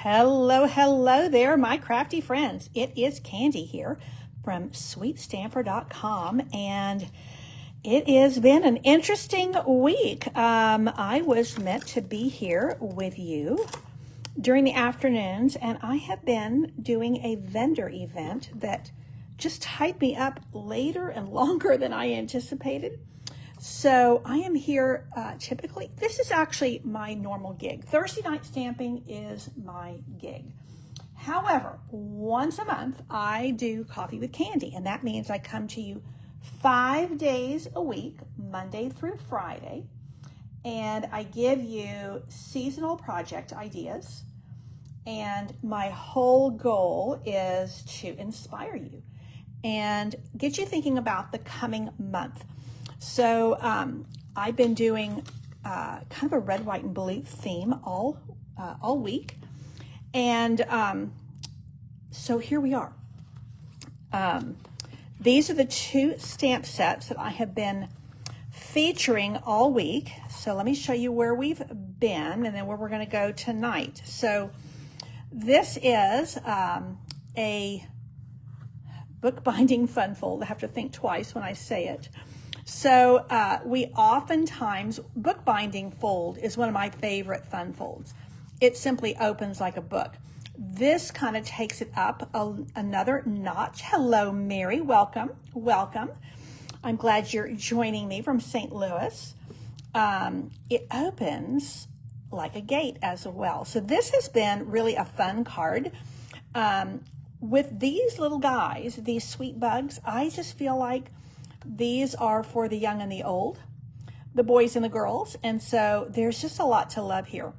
Hello, hello there, my crafty friends. It is Candy here from sweetstamper.com, and it has been an interesting week. I was meant to be here with you during the afternoons, and I have been doing a vendor event that just tied me up later and longer than I anticipated. So I am here typically, this is actually my normal gig. Thursday night stamping is my gig. However, once a month I do Coffee with Candy, and that means I come to you 5 days a week, Monday through Friday, and I give you seasonal project ideas. And my whole goal is to inspire you and get you thinking about the coming month. So I've been doing kind of a red, white, and blue theme all week. And so here we are. These are the two stamp sets that I have been featuring all week. So let me show you where we've been and then where we're going to go tonight. So this is a bookbinding fun fold. I have to think twice when I say it. So we oftentimes, bookbinding fold is one of my favorite fun folds. It simply opens like a book. This kind of takes it up another notch. Hello, Mary. Welcome. Welcome. I'm glad you're joining me from St. Louis. It opens like a gate as well. So this has been really a fun card. With these little guys, these sweet bugs, I just feel like these are for the young and the old, the boys and the girls. And so there's just a lot to love here.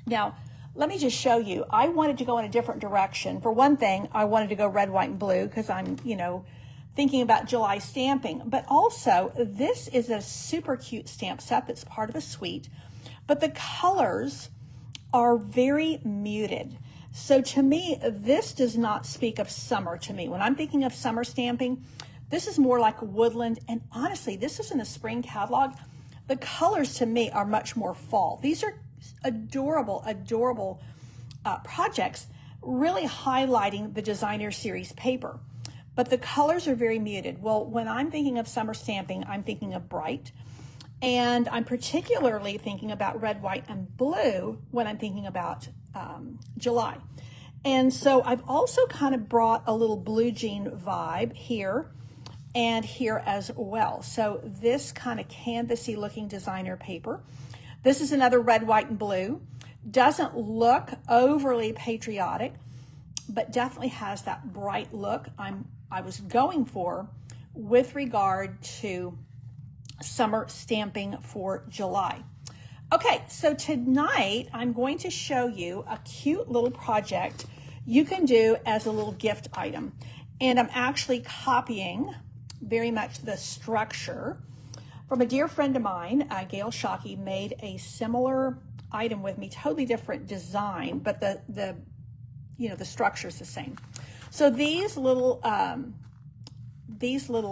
Now, let me just show you. I wanted to go in a different direction. For one thing, I wanted to go red, white, and blue because I'm, thinking about July stamping. But also, this is a super cute stamp set that's part of a suite. But the colors are very muted. So to me, this does not speak of summer to me. When I'm thinking of summer stamping, this is more like woodland, and honestly, this is in the spring catalog. The colors to me are much more fall. These are adorable, adorable projects, really highlighting the designer series paper. But the colors are very muted. Well, when I'm thinking of summer stamping, I'm thinking of bright, and I'm particularly thinking about red, white, and blue when I'm thinking about July. And so I've also kind of brought a little blue jean vibe here and here as well. So this kind of canvasy looking designer paper. This is another red, white, and blue. Doesn't look overly patriotic, but definitely has that bright look I was going for with regard to summer stamping for July. Okay, so tonight I'm going to show you a cute little project you can do as a little gift item. And I'm actually copying very much the structure from a dear friend of mine. Gail Shockey made a similar item with me, totally different design, but the structure is the same. So these little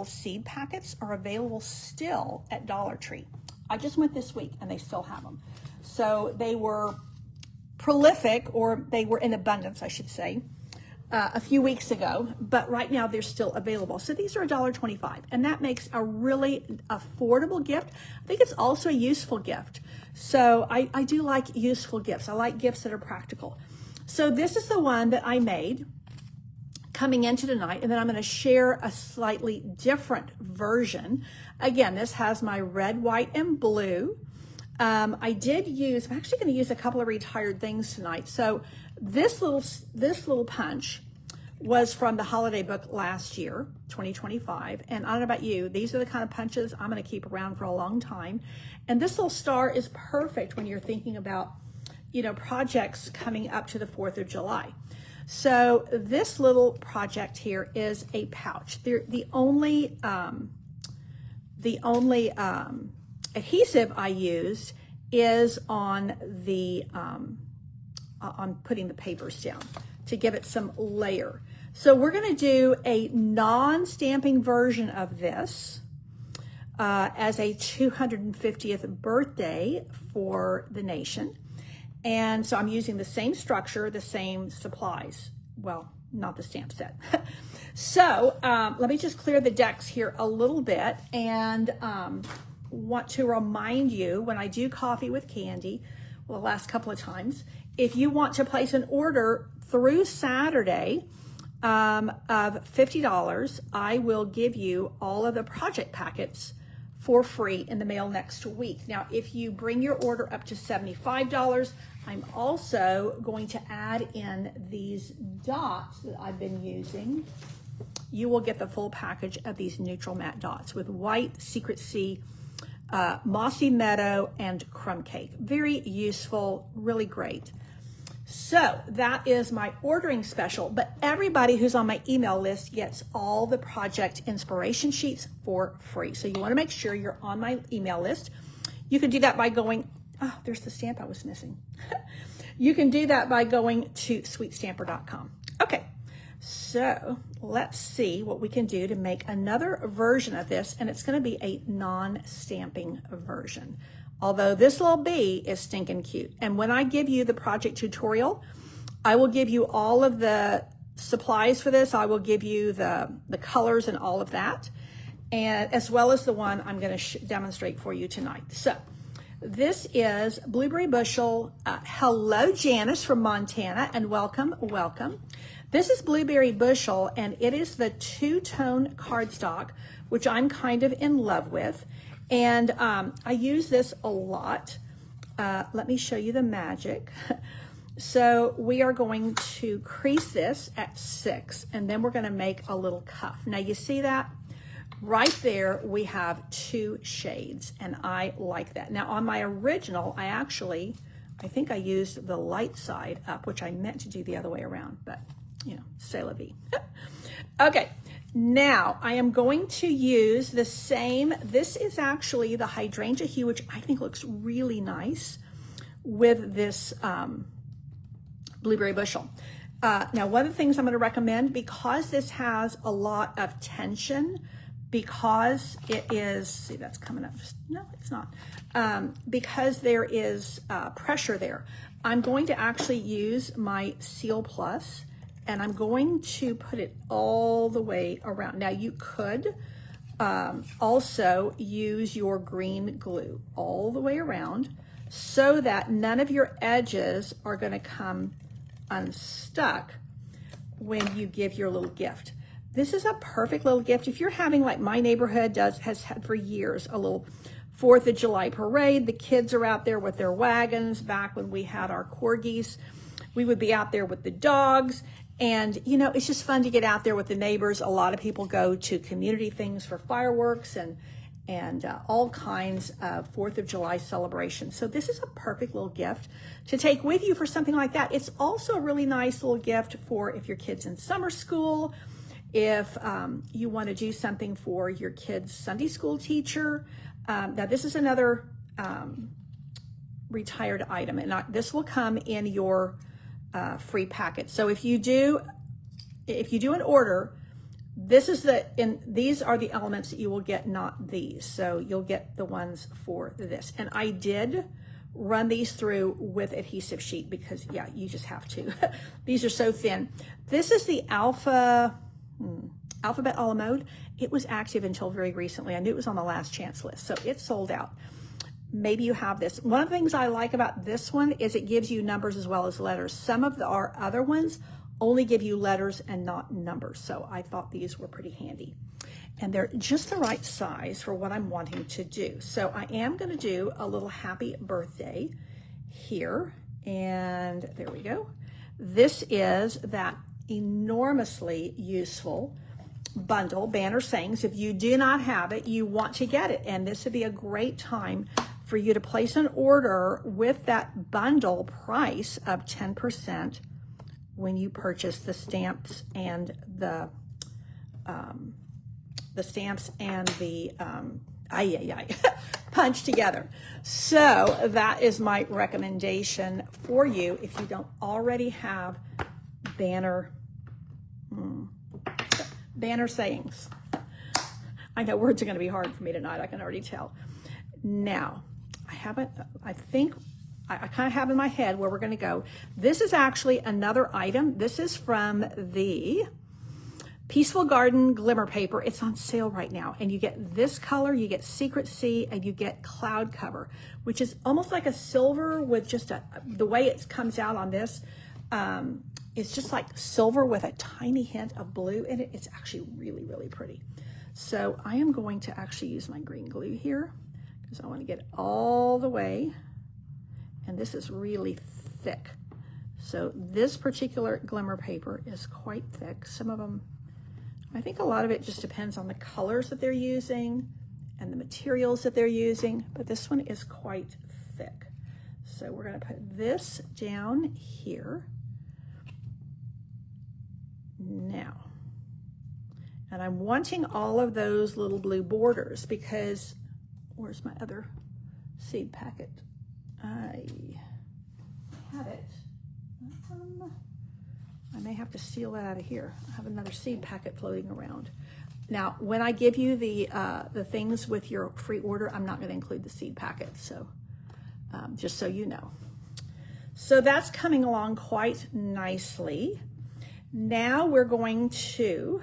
seed packets are available still at Dollar Tree. I just went this week and they still have them. So they were prolific, or they were in abundance, I should say, a few weeks ago, but right now they're still available. So these are $1.25, and that makes a really affordable gift. I think it's also a useful gift. So I do like useful gifts. I like gifts that are practical. So this is the one that I made coming into tonight, and then I'm going to share a slightly different version. Again, this has my red, white, and blue. I'm actually going to use a couple of retired things tonight. So this little punch was from the holiday book last year, 2025. And I don't know about you, these are the kind of punches I'm going to keep around for a long time. And this little star is perfect when you're thinking about, projects coming up to the 4th of July. So this little project here is a pouch. The only adhesive I used is on putting the papers down to give it some layer. So we're going to do a non-stamping version of this as a 250th birthday for the nation. And so I'm using the same structure, the same supplies. Well, not the stamp set. So let me just clear the decks here a little bit, and want to remind you, when I do Coffee with Candy, well, the last couple of times, if you want to place an order through Saturday of $50, I will give you all of the project packets for free in the mail next week. Now, if you bring your order up to $75, I'm also going to add in these dots that I've been using. You will get the full package of these neutral matte dots with white, Secret Sea, Mossy Meadow, and Crumb Cake. Very useful, really great. So that is my ordering special, but everybody who's on my email list gets all the project inspiration sheets for free. So you want to make sure you're on my email list. You can do that by going, oh, there's the stamp I was missing. You can do that by going to sweetstamper.com. Okay, so let's see what we can do to make another version of this, and it's going to be a non-stamping version. Although this little bee is stinking cute. And when I give you the project tutorial, I will give you all of the supplies for this. I will give you the colors and all of that, and as well as the one I'm going to demonstrate for you tonight. So this is Blueberry Bushel. Hello, Janice from Montana, and welcome, welcome. This is Blueberry Bushel, and it is the two-tone cardstock, which I'm kind of in love with. And I use this a lot. Let me show you the magic. So we are going to crease this at 6, and then we're going to make a little cuff. Now you see that? Right there we have 2 shades, and I like that. Now on my original, I think I used the light side up, which I meant to do the other way around, but you know, c'est la vie. Okay. Now, I am going to use the same, this is actually the hydrangea hue, which I think looks really nice with this Blueberry Bushel. Now, one of the things I'm going to recommend, because this has a lot of tension, because it is, see, that's coming up, no, it's not, because there is pressure there, I'm going to actually use my Seal Plus, and I'm going to put it all the way around. Now you could also use your green glue all the way around so that none of your edges are gonna come unstuck when you give your little gift. This is a perfect little gift. If you're having, like my neighborhood has had for years, a little 4th of July parade. The kids are out there with their wagons. Back when we had our corgis, we would be out there with the dogs. And, you know, it's just fun to get out there with the neighbors. A lot of people go to community things for fireworks and all kinds of 4th of July celebrations. So this is a perfect little gift to take with you for something like that. It's also a really nice little gift for if your kid's in summer school, if you want to do something for your kid's Sunday school teacher. Now, this is another retired item, and this will come in your free packet. So if you do an order, these are the elements that you will get, not these. So you'll get the ones for this. And I did run these through with adhesive sheet because, yeah, you just have to. These are so thin. This is the Alphabet a la mode. It was active until very recently. I knew it was on the last chance list, so it's sold out. Maybe you have this. One of the things I like about this one is it gives you numbers as well as letters. Some of our other ones only give you letters and not numbers. So I thought these were pretty handy. And they're just the right size for what I'm wanting to do. So I am going to do a little happy birthday here. And there we go. This is that enormously useful bundle, Banner Sayings. If you do not have it, you want to get it. And this would be a great time for you to place an order with that bundle price of 10% when you purchase the stamps and the punch together. So that is my recommendation for you if you don't already have Banner Sayings. I know words are going to be hard for me tonight. I can already tell. Now, I think I kind of have in my head where we're going to go. This is actually another item. This is from the Peaceful Garden Glimmer Paper. It's on sale right now. And you get this color, you get Secret Sea, and you get Cloud Cover, which is almost like a silver with just the way it comes out on this. It's just like silver with a tiny hint of blue in it. It's actually really, really pretty. So I am going to actually use my green glue here because I want to get it all the way. And this is really thick. So this particular glimmer paper is quite thick. Some of them, I think a lot of it just depends on the colors that they're using and the materials that they're using, but this one is quite thick. So we're going to put this down here now. And I'm wanting all of those little blue borders because, where's my other seed packet? I had it. I may have to steal that out of here. I have another seed packet floating around. Now, when I give you the things with your free order, I'm not going to include the seed packet, so just so you know. So that's coming along quite nicely. Now we're going to,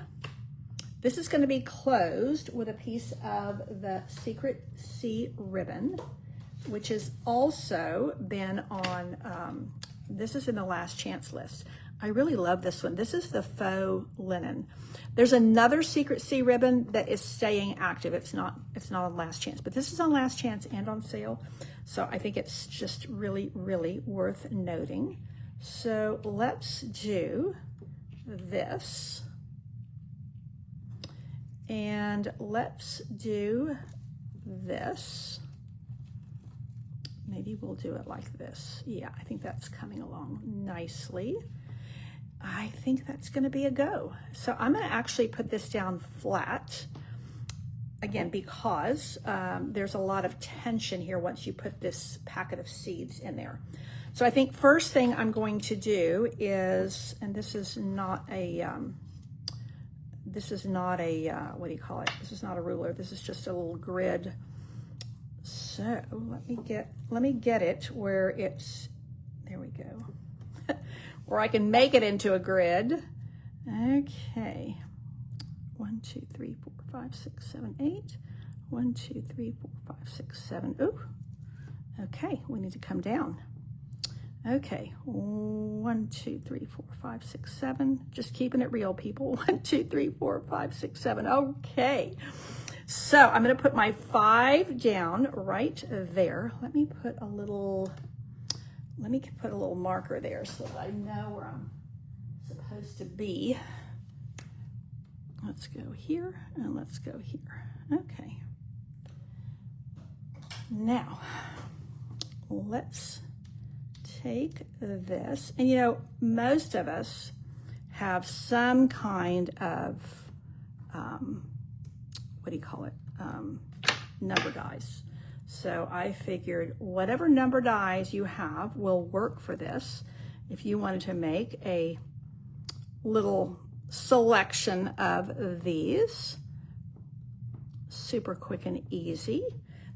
this is going to be closed with a piece of the Secret Sea ribbon, which has also been on, this is in the last chance list. I really love this one. This is the faux linen. There's another Secret Sea ribbon that is staying active. It's not on last chance, but this is on last chance and on sale. So I think it's just really, really worth noting. So let's do this. And let's do this. Maybe we'll do it like this. Yeah, I think that's coming along nicely. I think that's going to be a go. So I'm going to actually put this down flat, again, because there's a lot of tension here once you put this packet of seeds in there. So I think first thing I'm going to do is, and this is not a, what do you call it? This is not a ruler. This is just a little grid. So let me get it where it's, there we go, where I can make it into a grid. Okay, 1, 2, 3, 4, 5, 6, 7, 8. 1, 2, 3, 4, 5, 6, 7. Ooh, okay, we need to come down. Okay, 1, 2, 3, 4, 5, 6, 7. Just keeping it real, people. 1, 2, 3, 4, 5, 6, 7. Okay. So I'm going to put my 5 down right there. Let me put a little marker there so that I know where I'm supposed to be. Let's go here and let's go here. Okay. Now, let's take this. And you know, most of us have some kind of what do you call it? Number dies. So I figured whatever number dies you have will work for this. If you wanted to make a little selection of these, super quick and easy.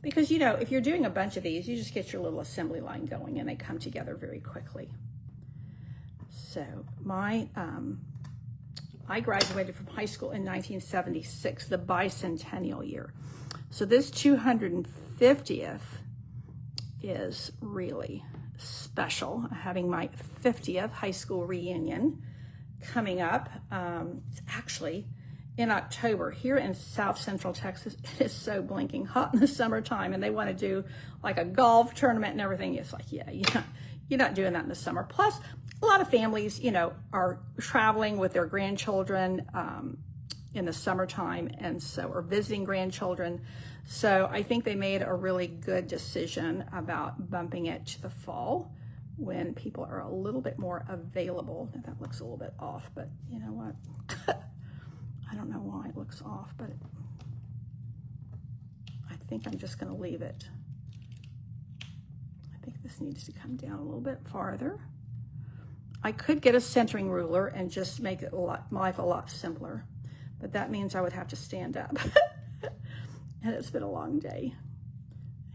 Because you know, if you're doing a bunch of these, you just get your little assembly line going and they come together very quickly. So I graduated from high school in 1976, the bicentennial year. So this 250th is really special, having my 50th high school reunion coming up. It's actually in October. Here in South Central Texas, it is so blinking hot in the summertime, and they want to do like a golf tournament and everything. It's like, yeah, you're not doing that in the summer. Plus, a lot of families, you know, are traveling with their grandchildren in the summertime, and so, or visiting grandchildren. So I think they made a really good decision about bumping it to the fall when people are a little bit more available. Now, that looks a little bit off, but you know what? I don't know why it looks off, but I think I'm just going to leave it. I think this needs to come down a little bit farther. I could get a centering ruler and just make it life a lot simpler, but that means I would have to stand up. And it's been a long day.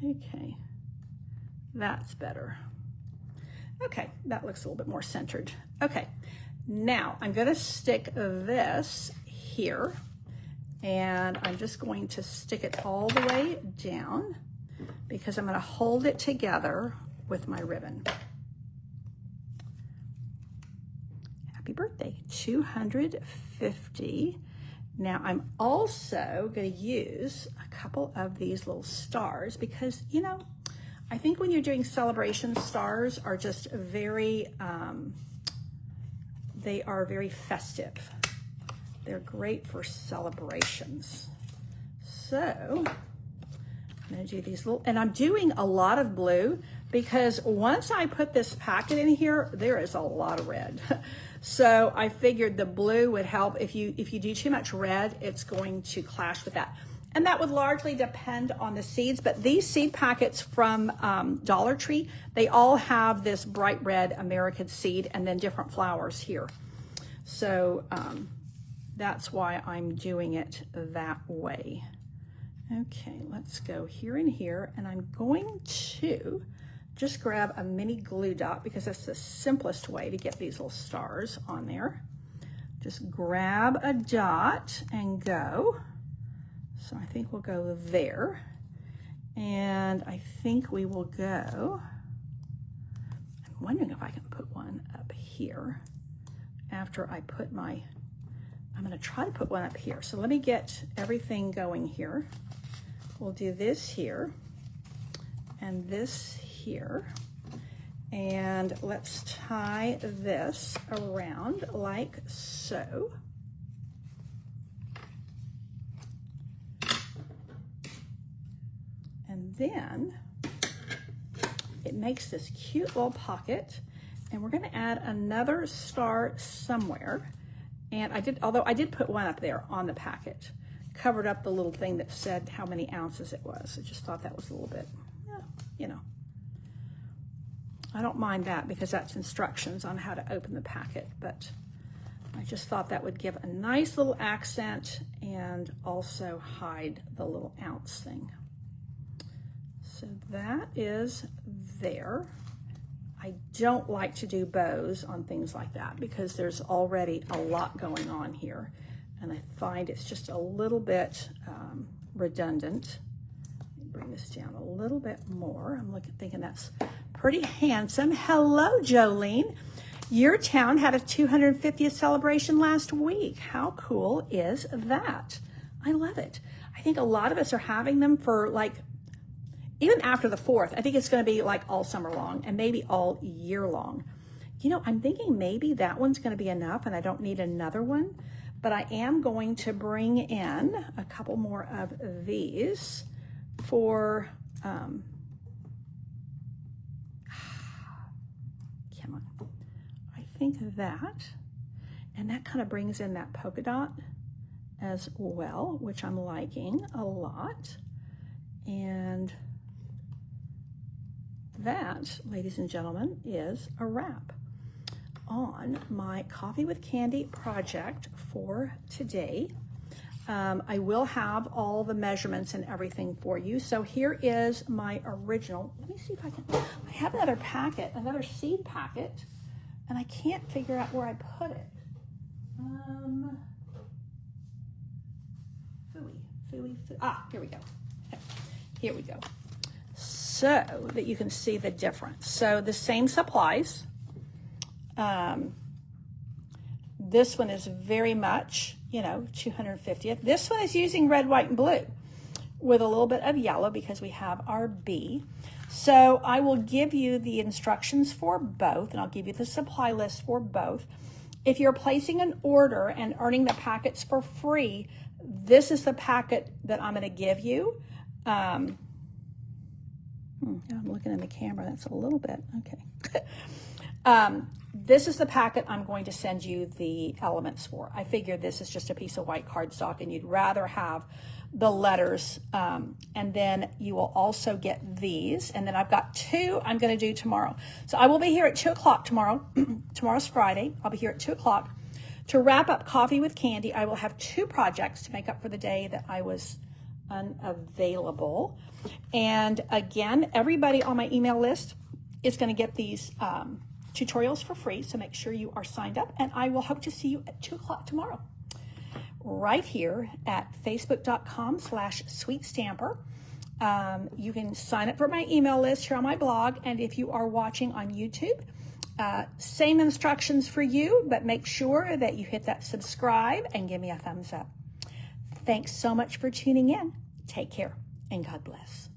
Okay, that's better. Okay, that looks a little bit more centered. Okay, now I'm going to stick this here, and I'm just going to stick it all the way down because I'm going to hold it together with my ribbon. Happy birthday, 250. Now I'm also going to use a couple of these little stars because, you know, I think when you're doing celebrations, stars are just very, they are very festive. They're great for celebrations. So I'm gonna do these little, and I'm doing a lot of blue because once I put this packet in here, there is a lot of red. So I figured the blue would help. If you do too much red, it's going to clash with that. And that would largely depend on the seeds, but these seed packets from Dollar Tree, they all have this bright red American seed and then different flowers here. So that's why I'm doing it that way. Okay, let's go here and here, and I'm going to just grab a mini glue dot because that's the simplest way to get these little stars on there. Just grab a dot and go. So I think we'll go there, and I think we will go, I'm wondering if I can put one up here after I put my, I'm gonna try to put one up here. So let me get everything going here. We'll do this here and this here, and let's tie this around like so. And then it makes this cute little pocket, and we're going to add another star somewhere. And although I did put one up there on the packet, covered up the little thing that said how many ounces it was. I just thought that was a little bit, you know, I don't mind that because that's instructions on how to open the packet, but I just thought that would give a nice little accent and also hide the little ounce thing. So that is there. I don't like to do bows on things like that because there's already a lot going on here, and I find it's just a little bit redundant. Let me bring this down a little bit more. I'm thinking that's pretty handsome. Hello, Jolene. Your town had a 250th celebration last week. How cool is that? I love it. I think a lot of us are having them for like, even after the 4th, I think it's going to be like all summer long and maybe all year long. You know, I'm thinking maybe that one's going to be enough and I don't need another one, but I am going to bring in a couple more of these for, come on, I think that, and that kind of brings in that polka dot as well, which I'm liking a lot. And that, ladies and gentlemen, is a wrap on my Coffee with Candy project for today. I will have all the measurements and everything for you. So here is my original. Let me see if I can, I have another packet, another seed packet, and I can't figure out where I put it. Here we go. Okay. Here we go. So that you can see the difference. So the same supplies. This one is very much, you know, 250th. This one is using red, white, and blue with a little bit of yellow because we have our B. So I will give you the instructions for both, and I'll give you the supply list for both. If you're placing an order and earning the packets for free, this is the packet that I'm going to give you. I'm looking in the camera. That's a little bit, okay. This is the packet I'm going to send you the elements for. I figured this is just a piece of white cardstock and you'd rather have the letters. And then you will also get these. And then I've got 2 I'm going to do tomorrow. So I will be here at 2 o'clock tomorrow. Tomorrow's Friday. I'll be here at 2 o'clock. To wrap up Coffee with Candy, I will have 2 projects to make up for the day that I was unavailable. And again, everybody on my email list is going to get these tutorials for free, so make sure you are signed up, and I will hope to see you at 2 o'clock tomorrow, right here at facebook.com/sweetstamper. You can sign up for my email list here on my blog, and if you are watching on YouTube, same instructions for you, but make sure that you hit that subscribe and give me a thumbs up. Thanks so much for tuning in. Take care, and God bless.